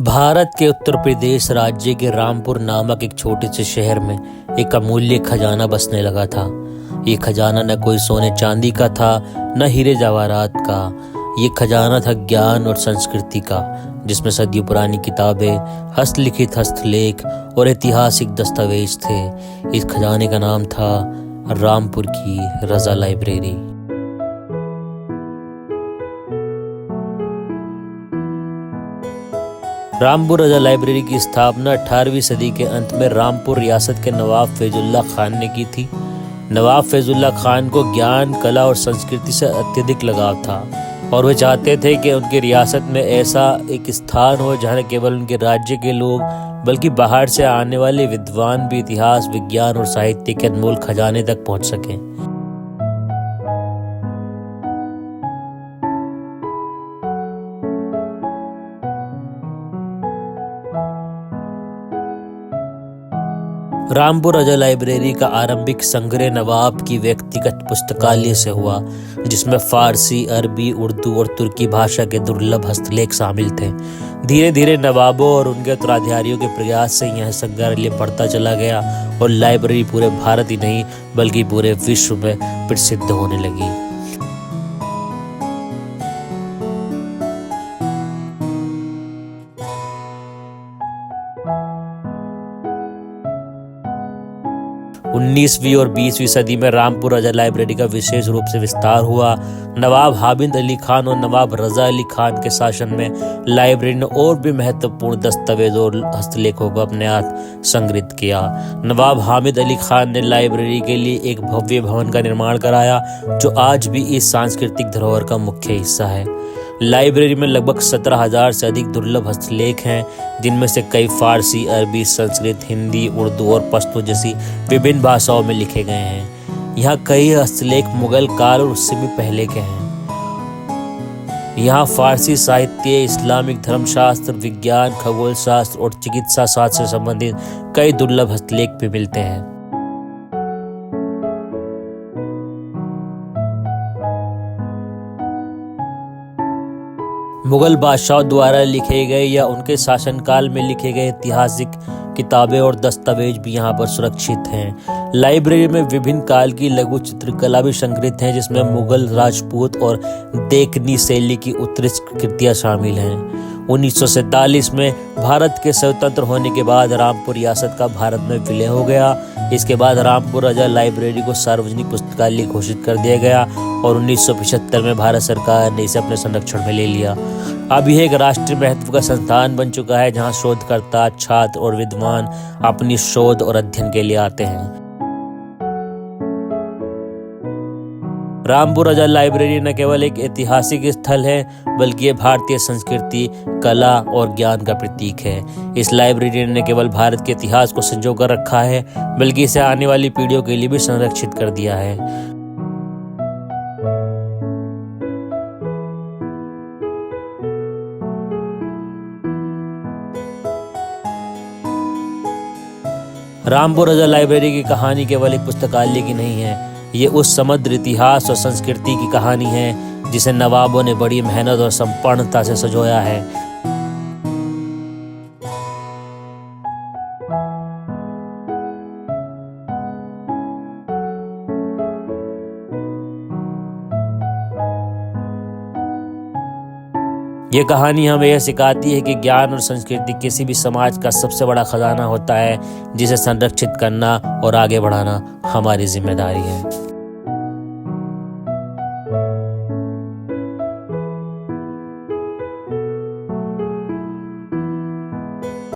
भारत के उत्तर प्रदेश राज्य के रामपुर नामक एक छोटे से शहर में एक अमूल्य खजाना बसने लगा था। ये खजाना न कोई सोने चांदी का था, न हीरे जवाहरात का। ये खजाना था ज्ञान और संस्कृति का, जिसमें सदियों पुरानी किताबें, हस्तलिखित हस्तलेख और ऐतिहासिक दस्तावेज थे। इस खजाने का नाम था रामपुर की रजा लाइब्रेरी। रामपुर रजा लाइब्रेरी की स्थापना 18वीं सदी के अंत में रामपुर रियासत के नवाब फैजुल्ला खान ने की थी। नवाब फैजुल्ला खान को ज्ञान, कला और संस्कृति से अत्यधिक लगाव था और वे चाहते थे कि उनकी रियासत में ऐसा एक स्थान हो जहां न केवल उनके राज्य के लोग बल्कि बाहर से आने वाले विद्वान भी इतिहास, विज्ञान और साहित्य के अनमोल खजाने तक पहुंच सकें। रामपुर रजा लाइब्रेरी का आरंभिक संग्रह नवाब की व्यक्तिगत पुस्तकालय से हुआ, जिसमें फारसी, अरबी, उर्दू और तुर्की भाषा के दुर्लभ हस्तलेख शामिल थे। धीरे धीरे नवाबों और उनके उत्तराधिकारियों के प्रयास से यह संग्रहालय बढ़ता चला गया और लाइब्रेरी पूरे भारत ही नहीं बल्कि पूरे विश्व में प्रसिद्ध होने लगी। उन्नीसवीं और 20वीं सदी में रामपुर रजा लाइब्रेरी का विशेष रूप से विस्तार हुआ। नवाब हामिद अली खान और नवाब रजा अली खान के शासन में लाइब्रेरी ने और भी महत्वपूर्ण दस्तावेज और हस्तलेखों को अपने हाथ संग्रहित किया। नवाब हामिद अली खान ने लाइब्रेरी के लिए एक भव्य भवन का निर्माण कराया, जो आज भी इस सांस्कृतिक धरोहर का मुख्य हिस्सा है। लाइब्रेरी में लगभग 17,000 से अधिक दुर्लभ हस्तलेख हैं, जिनमें से कई फारसी, अरबी, संस्कृत, हिंदी, उर्दू और पश्तो जैसी विभिन्न भाषाओं में लिखे गए हैं। यहाँ कई हस्तलेख मुगल काल और उससे भी पहले के हैं। यहाँ फारसी साहित्य, इस्लामिक धर्मशास्त्र, विज्ञान, खगोल शास्त्र और चिकित्सा शास्त्र से संबंधित कई दुर्लभ हस्तलेख भी मिलते हैं। मुगल बादशाहों द्वारा लिखे गए या उनके शासनकाल में लिखे गए ऐतिहासिक किताबें और दस्तावेज भी यहाँ पर सुरक्षित हैं। लाइब्रेरी में विभिन्न काल की लघु चित्रकला भी संग्रहित है, जिसमें मुगल, राजपूत और देखनी शैली की उत्कृष्ट कृतियां शामिल हैं। 1947 में भारत के स्वतंत्र होने के बाद रामपुर रियासत का भारत में विलय हो गया। इसके बाद रामपुर रजा लाइब्रेरी को सार्वजनिक पुस्तकालय घोषित कर दिया गया और 1975 में भारत सरकार ने इसे अपने संरक्षण में ले लिया। अब यह एक राष्ट्रीय महत्व का संस्थान बन चुका है, जहां शोधकर्ता, छात्र और विद्वान अपनी शोध और अध्ययन के लिए आते हैं। रामपुर रजा लाइब्रेरी न केवल एक ऐतिहासिक स्थल है, बल्कि ये भारतीय संस्कृति, कला और ज्ञान का प्रतीक है। इस लाइब्रेरी ने न केवल भारत के इतिहास को संजो कर रखा है, बल्कि इसे आने वाली पीढ़ियों के लिए भी संरक्षित कर दिया है। रामपुर रजा लाइब्रेरी की कहानी केवल एक पुस्तकालय की नहीं है, ये उस समृद्ध इतिहास और संस्कृति की कहानी है जिसे नवाबों ने बड़ी मेहनत और संपन्नता से सजोया है। ये कहानी हमें यह सिखाती है कि ज्ञान और संस्कृति किसी भी समाज का सबसे बड़ा खजाना होता है, जिसे संरक्षित करना और आगे बढ़ाना हमारी जिम्मेदारी है।